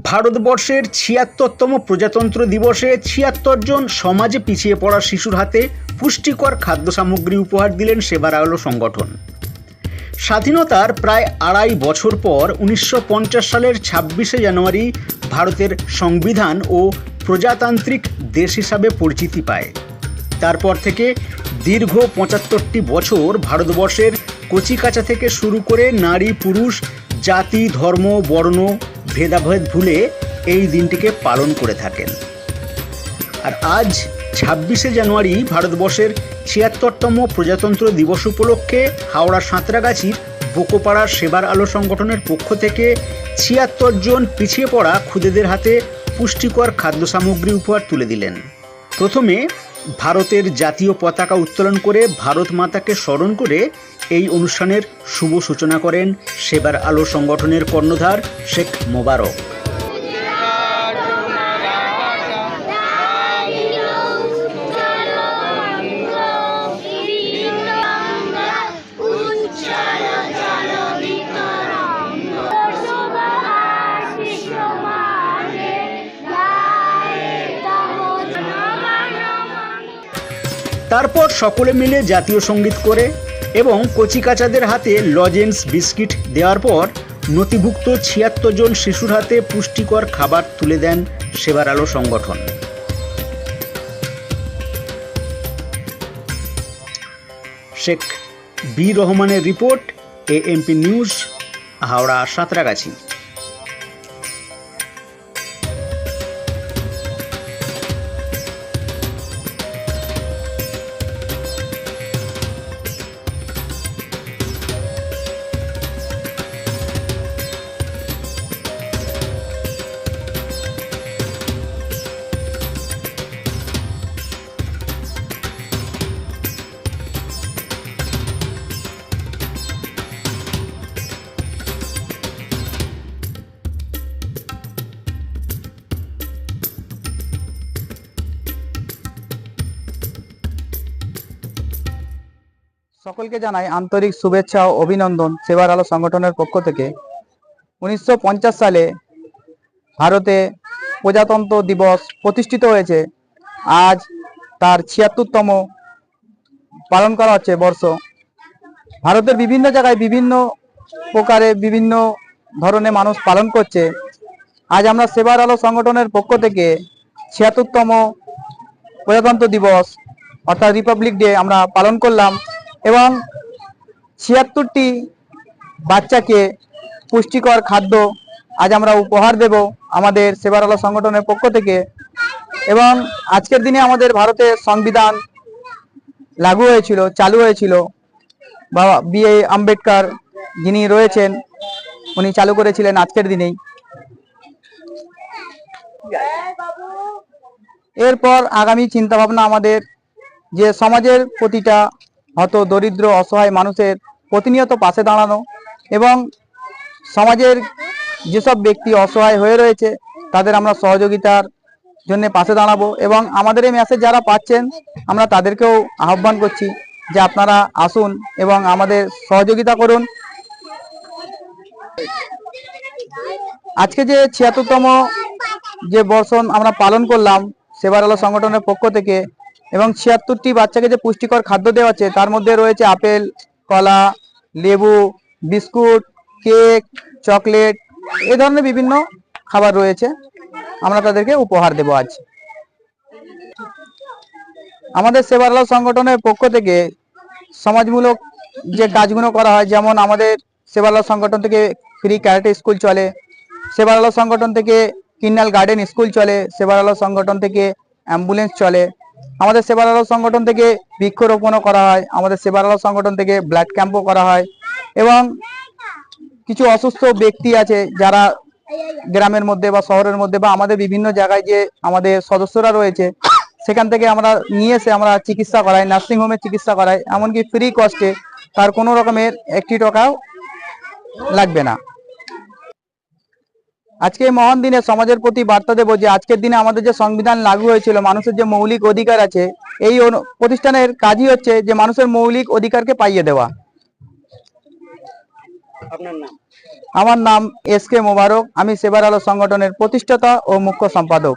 ভারতবর্ষের ৭৬তম প্রজাতন্ত্র দিবসে ৭৬ জন সমাজে পিছিয়ে পড়া শিশুর হাতে পুষ্টিকর খাদ্য সামগ্রী উপহার দিলেন সেবার আলো সংগঠন। স্বাধীনতার প্রায় আড়াই বছর পর ১৯৫০ সালের ২৬শে জানুয়ারি ভারতের সংবিধান ও প্রজাতান্ত্রিক দেশ হিসাবে পরিচিতি পায়। তারপর থেকে দীর্ঘ ৭৫টি বছর ভারতবর্ষের কচিকাঁচা থেকে শুরু করে নারী পুরুষ, জাতি, ধর্ম, বর্ণ ভেদাভেদ ভুলে এই দিনটিকে পালন করে থাকেন। আর আজ ২৬শে জানুয়ারি ভারতবর্ষের ৭৬তম প্রজাতন্ত্র দিবস উপলক্ষে হাওড়া সাঁতরাগাছির বোকোপাড়ার সেবার আলো সংগঠনের পক্ষ থেকে ৭৬ জন পিছিয়ে পড়া খুদেদের হাতে পুষ্টিকর খাদ্য সামগ্রী উপহার তুলে দিলেন। প্রথমে ভারতের জাতীয় পতাকা উত্তোলন করে ভারত মাতাকে স্মরণ করে এই অনুষ্ঠানের শুভ সূচনা করেন সেবার আলো সংগঠনের কর্ণধার শেখ মোবারক। তারপর সকলে মিলে জাতীয় সঙ্গীত করে এবং কচিকাঁচাদের হাতে লজেন্স বিস্কিট দেওয়ার পর নথিভুক্ত ৭৬ জন শিশুর হাতে পুষ্টিকর খাবার তুলে দেন সেবার আলো সংগঠন। শেখ বি রহমানের report, AMP news, Howrah Santragachi. সকলকে জানাই আন্তরিক শুভেচ্ছা ও অভিনন্দন সেবার আলো সংগঠনের পক্ষ থেকে। ১৯৫০ সালে ভারতে প্রজাতন্ত্র দিবস প্রতিষ্ঠিত হয়েছে। আজ তার ৭৬তম পালন করা হচ্ছে বর্ষ। ভারতের বিভিন্ন জায়গায় বিভিন্ন প্রকারে বিভিন্ন ধরনের মানুষ পালন করছে। আজ আমরা সেবার আলো সংগঠনের পক্ষ থেকে ৭৬তম প্রজাতন্ত্র দিবস অর্থাৎ রিপাবলিক ডে আমরা পালন করলাম এবং ৭৬টি বাচ্চাকে পুষ্টিকর খাদ্য আজ আমরা উপহার দেব আমাদের সেবার আলো সংগঠনের পক্ষ থেকে। এবং আজকের দিনে আমাদের ভারতের সংবিধান লাগু হয়েছিল, চালু হয়েছিল। বাবা বি.আর. আম্বেদকর যিনি রয়েছেন উনি চালু করেছিলেন আজকের দিনেই। এরপর আগামী চিন্তাভাবনা আমাদের যে সমাজের প্রতিটা হত দরিদ্র অসহায় মানুষের প্রতিনিয়ত পাশে দাঁড়ানো এবং সমাজের যেসব ব্যক্তি অসহায় হয়ে রয়েছে তাদের আমরা সহযোগিতার জন্য পাশে দাঁড়াবো। এবং আমাদের এই মেসেজ যারা পাচ্ছেন আমরা তাদেরকেও আহ্বান করছি যে আপনারা আসুন এবং আমাদের সহযোগিতা করুন। আজকে যে ৭৬তম যে বর্ষণ আমরা পালন করলাম সেবার আলো সংগঠনের পক্ষ থেকে এবং ৭৬টি বাচ্চাকে যে পুষ্টিকর খাদ্য দেওয়া হচ্ছে তার মধ্যে রয়েছে আপেল, কলা, লেবু, বিস্কুট, কেক, চকলেট, এই ধরনের বিভিন্ন খাবার রয়েছে। আমরা তাদেরকে উপহার দেব। আজ আমাদের সেবার আলো সংগঠনের পক্ষ থেকে সমাজমূলক যে কাজগুলো করা হয়, যেমন আমাদের সেবার আলো সংগঠন থেকে ফ্রি ক্যারাটে স্কুল চলে, সেবার আলো সংগঠন থেকে কিন্ডাল গার্ডেন স্কুল চলে, সেবার আলো সংগঠন থেকে অ্যাম্বুলেন্স চলে, আমাদের সেবার আলো সংগঠন থেকে বৃক্ষরোপণও করা হয়, আমাদের সেবার আলো সংগঠন থেকে ব্লাড ক্যাম্পও করা হয় এবং কিছু অসুস্থ ব্যক্তি আছে যারা গ্রামের মধ্যে বা শহরের মধ্যে বা আমাদের বিভিন্ন জায়গায় যে আমাদের সদস্যরা রয়েছে সেখান থেকে আমরা নিয়ে এসে আমরা চিকিৎসা করাই, নার্সিংহোমে চিকিৎসা করাই, এমনকি ফ্রি কস্টে, তার কোনো রকমের একটি টাকাও লাগবে না। আজকে এই মহান দিনে সমাজের প্রতি বার্তা দেব যে আজকের দিনে আমাদের যে সংবিধান লাগু হয়েছিল, মানুষের যে মৌলিক অধিকার আছে, এই প্রতিষ্ঠানের কাজই হচ্ছে যে মানুষের মৌলিক অধিকারকে পাইয়ে দেওয়া। আপনার নাম? আমার নাম এস কে মোবারক, আমি সেবার আলো সংগঠনের প্রতিষ্ঠাতা ও মুখ্য সম্পাদক।